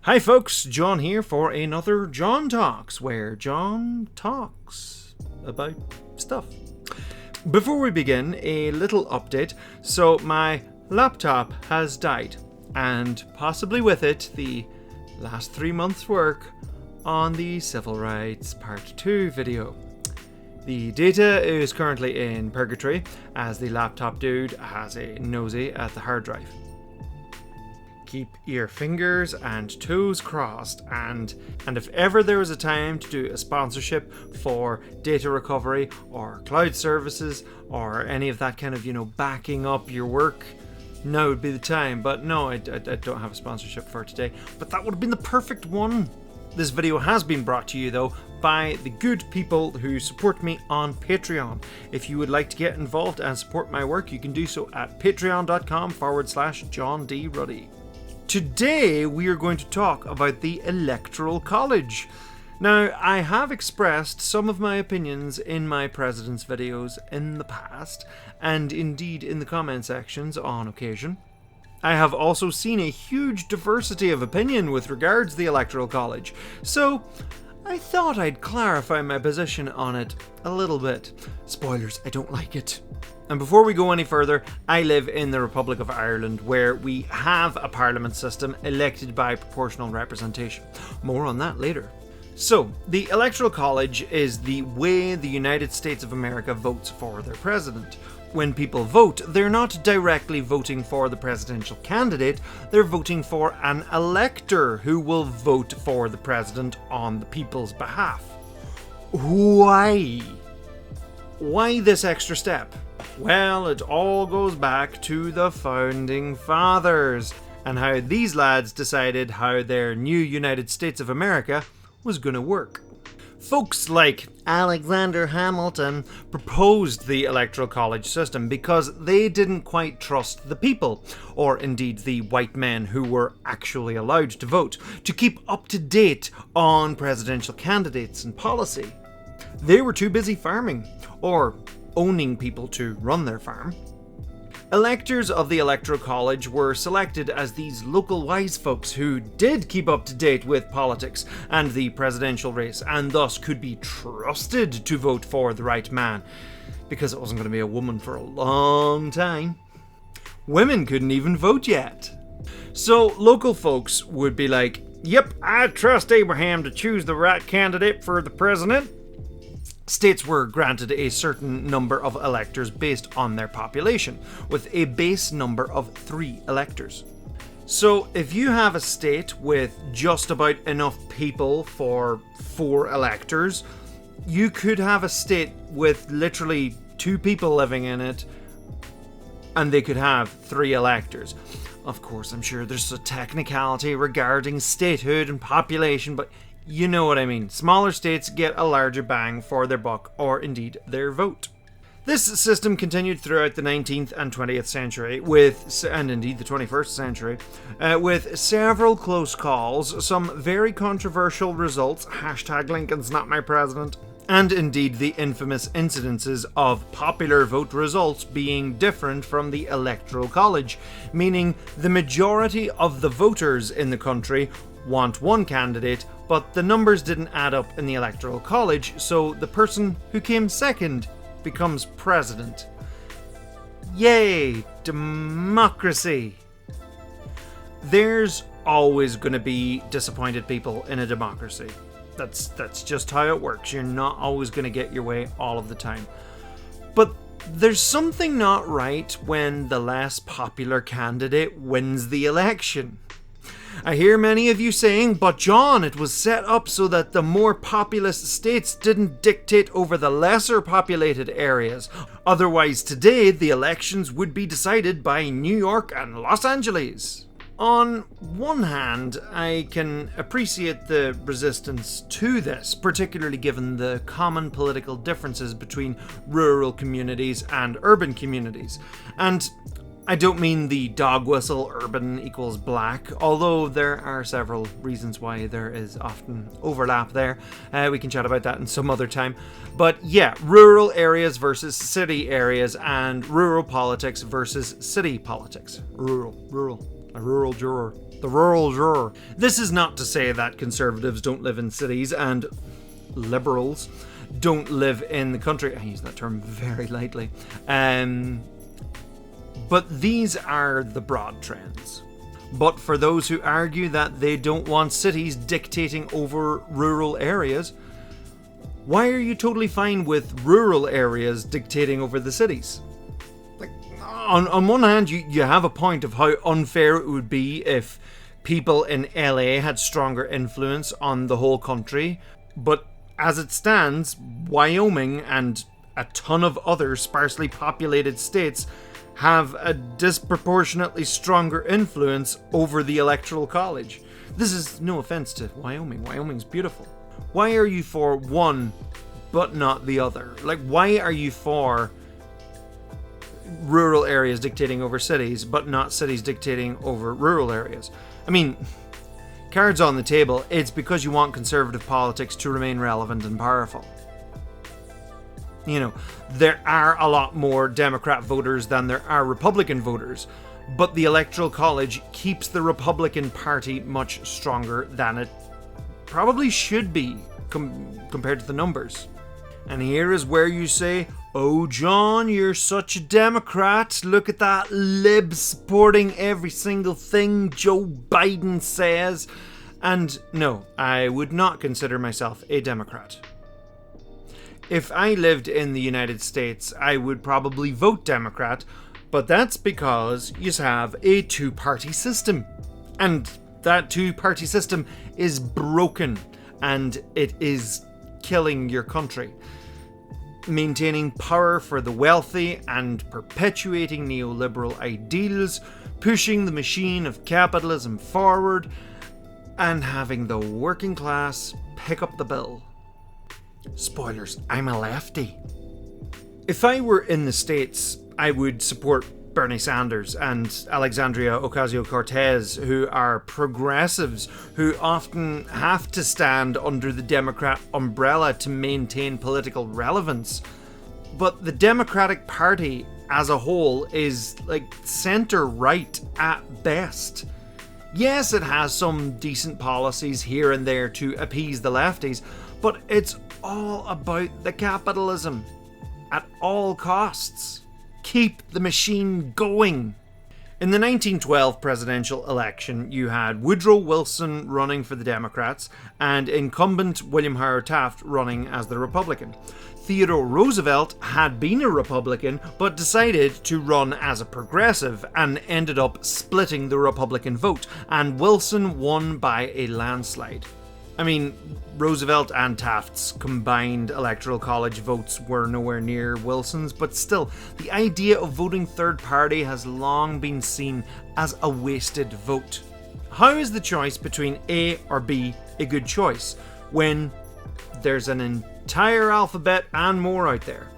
Hi folks, John here for another John Talks, where John talks about stuff. Before we begin, a little update. So my laptop has died, and possibly with it the last 3 months' work on the Civil Rights Part 2 video. The data is currently in purgatory, as the laptop dude has a nosy at the hard drive. Keep your fingers and toes crossed, and if ever there was a time to do a sponsorship for data recovery or cloud services or any of that kind of, backing up your work, now would be the time. But no, I don't have a sponsorship for today, but that would have been the perfect one. This video has been brought to you though by the good people who support me on Patreon. If you would like to get involved and support my work, you can do so at patreon.com/John D Ruddy. Today we are going to talk about the Electoral College. Now, I have expressed some of my opinions in my President's videos in the past, and indeed in the comment sections on occasion. I have also seen a huge diversity of opinion with regards to the Electoral College, so I thought I'd clarify my position on it a little bit. Spoilers, I don't like it. And before we go any further, I live in the Republic of Ireland, where we have a parliament system elected by proportional representation. More on that later. So, the Electoral College is the way the United States of America votes for their president. When people vote, they're not directly voting for the presidential candidate, they're voting for an elector who will vote for the president on the people's behalf. Why? Why this extra step? Well, it all goes back to the Founding Fathers and how these lads decided how their new United States of America was going to work. Folks like Alexander Hamilton proposed the Electoral College system because they didn't quite trust the people, or indeed the white men who were actually allowed to vote, to keep up to date on presidential candidates and policy. They were too busy farming, or owning people to run their farm. Electors of the Electoral College were selected as these local wise folks who did keep up to date with politics and the presidential race, and thus could be trusted to vote for the right man, because it wasn't going to be a woman for a long time. Women couldn't even vote yet. So local folks would be like, yep, I trust Abraham to choose the right candidate for the president. States were granted a certain number of electors based on their population, with a base number of 3 electors. So if you have a state with just about enough people for 4 electors, you could have a state with literally 2 people living in it, and they could have 3 electors. Of course, I'm sure there's a technicality regarding statehood and population, but you know what I mean. Smaller states get a larger bang for their buck, or indeed their vote. This system continued throughout the 19th and 20th century, and indeed the 21st century, with several close calls, some very controversial results, #Lincoln's not my president, and indeed the infamous incidences of popular vote results being different from the Electoral College, meaning the majority of the voters in the country want one candidate, but the numbers didn't add up in the Electoral College, so the person who came second becomes president. Yay, democracy! There's always going to be disappointed people in a democracy. That's just how it works. You're not always going to get your way all of the time. But there's something not right when the less popular candidate wins the election. I hear many of you saying, but John, it was set up so that the more populous states didn't dictate over the lesser populated areas. Otherwise today, the elections would be decided by New York and Los Angeles. On one hand, I can appreciate the resistance to this, particularly given the common political differences between rural communities and urban communities. And I don't mean the dog whistle urban equals black, although there are several reasons why there is often overlap there. We can chat about that in some other time. But yeah, rural areas versus city areas, and rural politics versus city politics. Rural. A rural juror. The rural juror. This is not to say that conservatives don't live in cities and liberals don't live in the country. I use that term very lightly. But these are the broad trends. But for those who argue that they don't want cities dictating over rural areas, why are you totally fine with rural areas dictating over the cities? Like, on one hand, you have a point of how unfair it would be if people in LA had stronger influence on the whole country, but as it stands, Wyoming and a ton of other sparsely populated states have a disproportionately stronger influence over the Electoral College. This is no offense to Wyoming. Wyoming's beautiful. Why are you for one but not the other? Like, why are you for rural areas dictating over cities but not cities dictating over rural areas? I mean, cards on the table, it's because you want conservative politics to remain relevant and powerful. You know, there are a lot more Democrat voters than there are Republican voters, but the Electoral College keeps the Republican Party much stronger than it probably should be compared to the numbers. And here is where you say, "Oh, John, you're such a Democrat. Look at that lib supporting every single thing Joe Biden says." And no, I would not consider myself a Democrat. If I lived in the United States, I would probably vote Democrat, but that's because you have a two-party system. And that two-party system is broken, and it is killing your country. Maintaining power for the wealthy and perpetuating neoliberal ideals, pushing the machine of capitalism forward, and having the working class pick up the bill. Spoilers, I'm a lefty. If I were in the States, I would support Bernie Sanders and Alexandria Ocasio-Cortez, who are progressives who often have to stand under the Democrat umbrella to maintain political relevance. But the Democratic Party as a whole is like center-right at best. Yes, it has some decent policies here and there to appease the lefties, but it's all about the capitalism at all costs. Keep the machine going. In the 1912 presidential election, you had Woodrow Wilson running for the Democrats and incumbent William Howard Taft running as the Republican. Theodore Roosevelt had been a Republican but decided to run as a progressive and ended up splitting the Republican vote, and Wilson won by a landslide. I mean, Roosevelt and Taft's combined Electoral College votes were nowhere near Wilson's, but still, the idea of voting third party has long been seen as a wasted vote. How is the choice between A or B a good choice when there's an entire alphabet and more out there?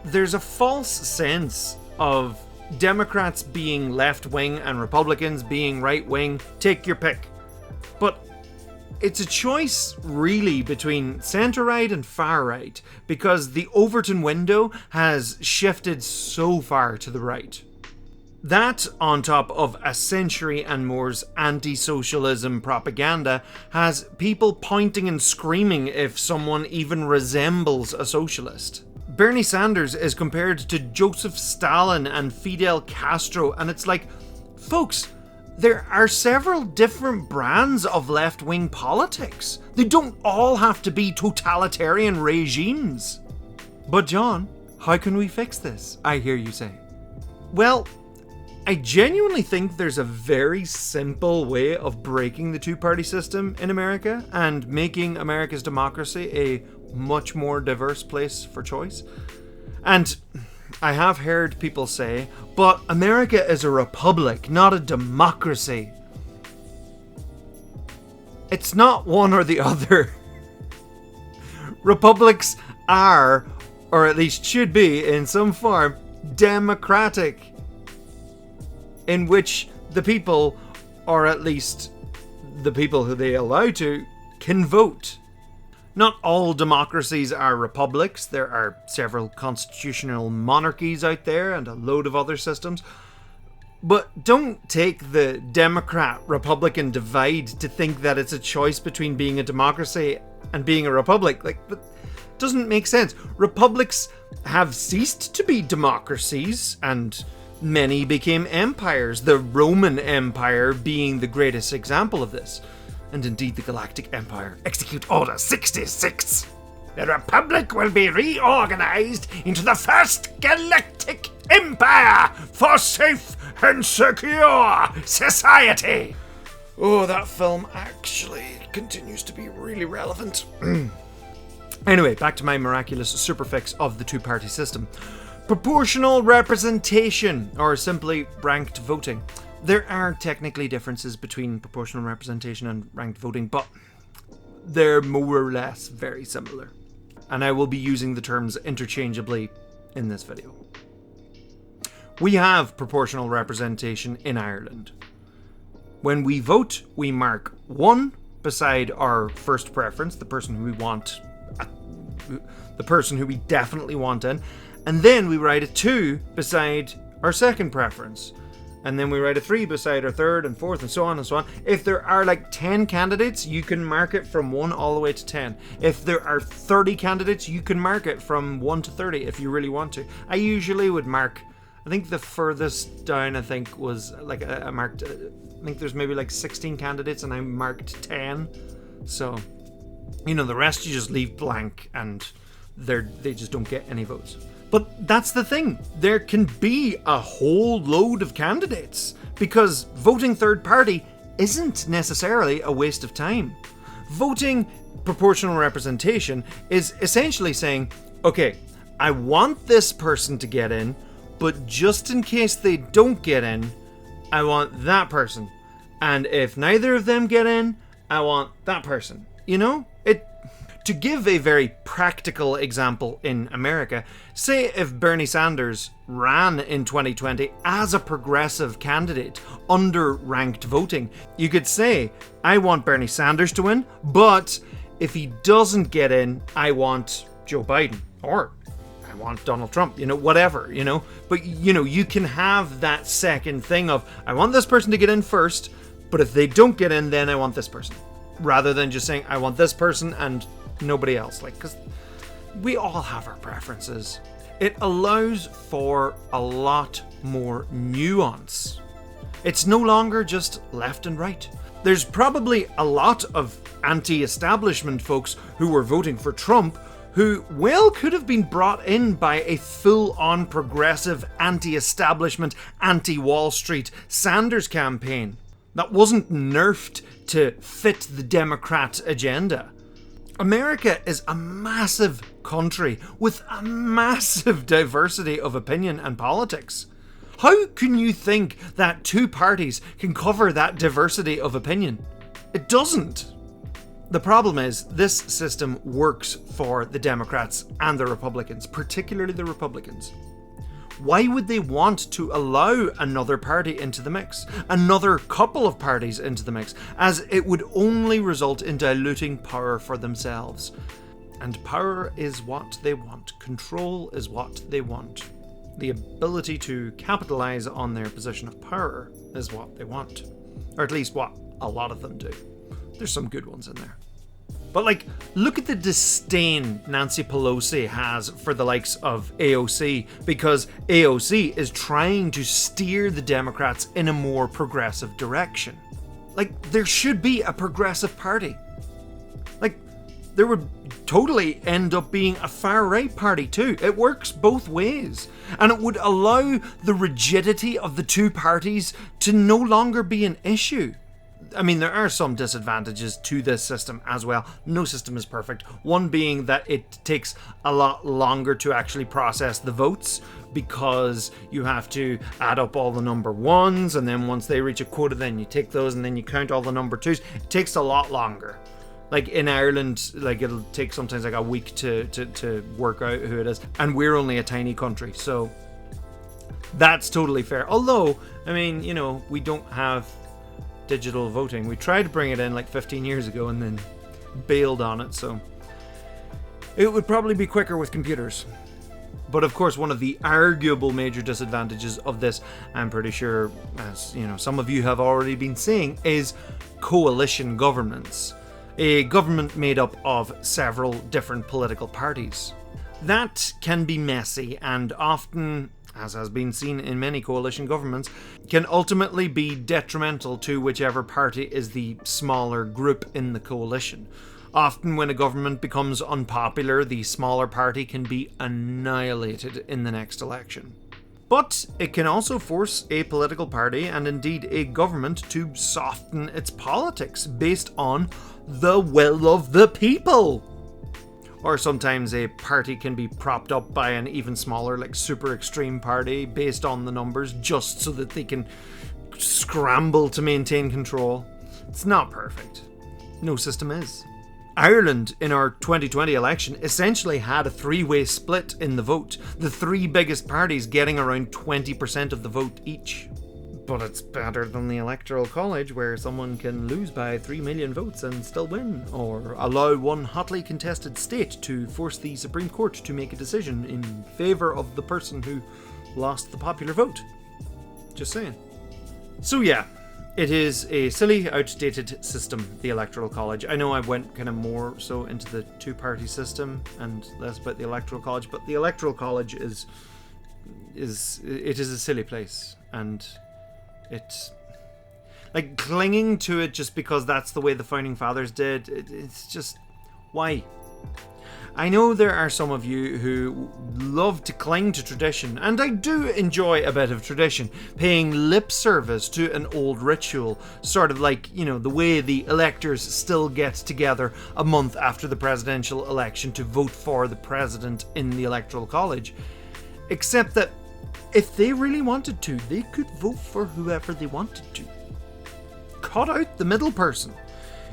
There's a false sense of Democrats being left-wing and Republicans being right-wing. Take your pick. But it's a choice, really, between centre-right and far-right, because the Overton window has shifted so far to the right. That, on top of a century and more's anti-socialism propaganda, has people pointing and screaming if someone even resembles a socialist. Bernie Sanders is compared to Joseph Stalin and Fidel Castro, and it's like, folks, there are several different brands of left-wing politics. They don't all have to be totalitarian regimes. But John, how can we fix this? I hear you say. Well, I genuinely think there's a very simple way of breaking the two-party system in America and making America's democracy a much more diverse place for choice. And I have heard people say, but America is a republic, not a democracy. It's not one or the other. Republics are, or at least should be in some form, democratic, in which the people, or at least the people who they allow to, can vote. Not all democracies are republics. There are several constitutional monarchies out there and a load of other systems. But don't take the Democrat-Republican divide to think that it's a choice between being a democracy and being a republic. Like, that doesn't make sense. Republics have ceased to be democracies, and many became empires, the Roman Empire being the greatest example of this. And indeed the Galactic Empire. Execute Order 66! The Republic will be reorganized into the First Galactic Empire for safe and secure society! Oh, that film actually continues to be really relevant. Anyway, back to my miraculous superfix of the two-party system. Proportional representation, or simply ranked voting. There are technically differences between proportional representation and ranked voting, but they're more or less very similar. And I will be using the terms interchangeably in this video. We have proportional representation in Ireland. When we vote, we mark 1 beside our first preference, the person who we want, the person who we definitely want in, and then we write a 2 beside our second preference. And then we write a 3 beside our third and fourth and so on and so on. If there are like 10 candidates, you can mark it from 1 all the way to 10. If there are 30 candidates, you can mark it from 1 to 30 if you really want to. I usually would mark, I think the furthest down was like I marked, I think there's maybe like 16 candidates and I marked 10. So, you know, the rest you just leave blank and they just don't get any votes. But that's the thing, there can be a whole load of candidates because voting third party isn't necessarily a waste of time. Voting proportional representation is essentially saying, okay, I want this person to get in, but just in case they don't get in, I want that person. And if neither of them get in, I want that person. You know, to give a very practical example in America, say if Bernie Sanders ran in 2020 as a progressive candidate under ranked voting, you could say, I want Bernie Sanders to win, but if he doesn't get in, I want Joe Biden, or I want Donald Trump, you know, whatever, you know. But, you know, you can have that second thing of, I want this person to get in first, but if they don't get in, then I want this person. Rather than just saying, I want this person and nobody else, like, because we all have our preferences. It allows for a lot more nuance. It's no longer just left and right. There's probably a lot of anti-establishment folks who were voting for Trump who well could have been brought in by a full-on progressive anti-establishment, anti-Wall Street Sanders campaign that wasn't nerfed to fit the Democrat agenda. America is a massive country with a massive diversity of opinion and politics. How can you think that two parties can cover that diversity of opinion? It doesn't. The problem is, this system works for the Democrats and the Republicans, particularly the Republicans. Why would they want to allow another party into the mix? Another couple of parties into the mix, as it would only result in diluting power for themselves. And power is what they want. Control is what they want. The ability to capitalize on their position of power is what they want. Or at least what a lot of them do. There's some good ones in there. But like, look at the disdain Nancy Pelosi has for the likes of AOC, because AOC is trying to steer the Democrats in a more progressive direction. Like, there should be a progressive party. Like, there would totally end up being a far-right party too. It works both ways. And it would allow the rigidity of the two parties to no longer be an issue. I mean, there are some disadvantages to this system as well. No system is perfect. One being that it takes a lot longer to actually process the votes because you have to add up all the number ones, and then once they reach a quota, then you take those and then you count all the number twos. It takes a lot longer. Like in Ireland, like it'll take sometimes like a week to work out who it is. And we're only a tiny country, so that's totally fair. Although, I mean, you know, we don't have digital voting. We tried to bring it in like 15 years ago and then bailed on it, so it would probably be quicker with computers. But of course, one of the arguable major disadvantages of this, I'm pretty sure, as you know, some of you have already been saying, is coalition governments. A government made up of several different political parties. That can be messy and often, as has been seen in many coalition governments, can ultimately be detrimental to whichever party is the smaller group in the coalition. Often when a government becomes unpopular, the smaller party can be annihilated in the next election. But it can also force a political party, and indeed a government, to soften its politics based on the will of the people. Or sometimes a party can be propped up by an even smaller, like super extreme party based on the numbers, just so that they can scramble to maintain control. It's not perfect. No system is. Ireland, in our 2020 election, essentially had a three-way split in the vote, the three biggest parties getting around 20% of the vote each. But it's better than the Electoral College, where someone can lose by 3 million votes and still win, or allow one hotly contested state to force the Supreme Court to make a decision in favour of the person who lost the popular vote. Just saying. So yeah, it is a silly, outdated system, the Electoral College. I know I went kind of more so into the two-party system and less about the Electoral College, but the Electoral College is a silly place, and it's like clinging to it just because that's the way the Founding Fathers did. It's just, why? I know there are some of you who love to cling to tradition, and I do enjoy a bit of tradition, paying lip service to an old ritual, sort of like, you know, the way the electors still get together a month after the presidential election to vote for the president in the Electoral College. Except that if they really wanted to, they could vote for whoever they wanted to. Cut out the middle person.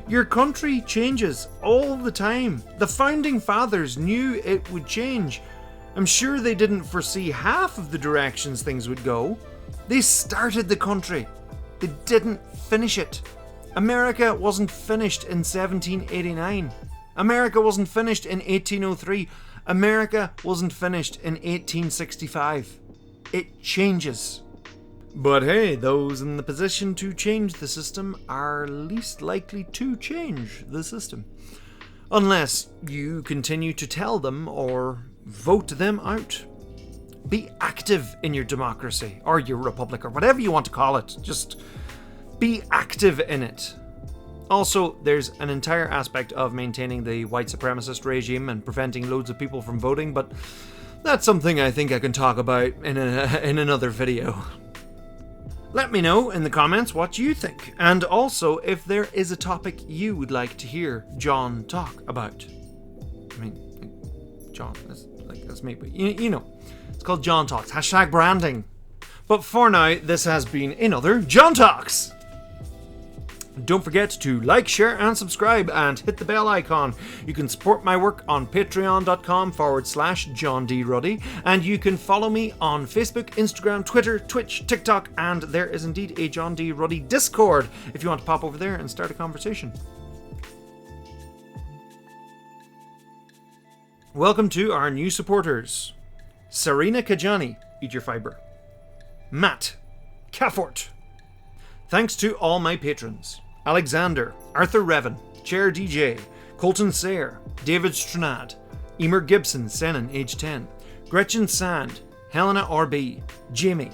Your country changes all the time. The Founding Fathers knew it would change. I'm sure they didn't foresee half of the directions things would go. They started the country. They didn't finish it. America wasn't finished in 1789. America wasn't finished in 1803. America wasn't finished in 1865. It changes. But hey, those in the position to change the system are least likely to change the system. Unless you continue to tell them or vote them out. Be active in your democracy, or your republic, or whatever you want to call it. Just be active in it. Also, there's an entire aspect of maintaining the white supremacist regime and preventing loads of people from voting, but that's something I think I can talk about in another video. Let me know in the comments what you think, and also if there is a topic you would like to hear John talk about. I mean, John, that's me, but you know, it's called John Talks, hashtag branding. But for now, this has been another John Talks. Don't forget to like, share, and subscribe, and hit the bell icon. You can support my work on patreon.com/John D Ruddy, and you can follow me on Facebook, Instagram, Twitter, Twitch, TikTok, and there is indeed a John D Ruddy Discord if you want to pop over there and start a conversation. Welcome to our new supporters. Serena Kajani, eat your fibre. Matt Caffort. Thanks to all my patrons. Alexander, Arthur Revan, Chair DJ, Colton Sayre, David Stranad, Emer Gibson, Senan, age 10, Gretchen Sand, Helena RB, Jamie,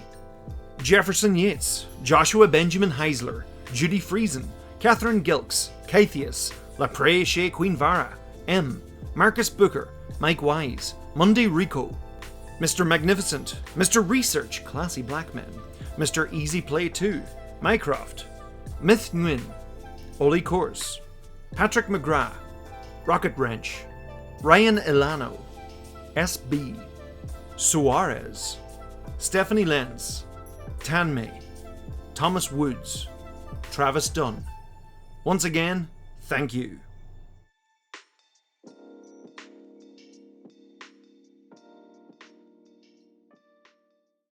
Jefferson Yates, Joshua Benjamin Heisler, Judy Friesen, Catherine Gilks, Kythias, Lapre Shea Queen Vara, M, Marcus Booker, Mike Wise, Monday Rico, Mr. Magnificent, Mr. Research, Classy Black Men, Mr. Easy Play 2, Mycroft, Myth Nguyen, Oli Course, Patrick McGrath, Rocket Wrench, Ryan Elano, SB, Suarez, Stephanie Lenz, Tanmay, Thomas Woods, Travis Dunn. Once again, thank you.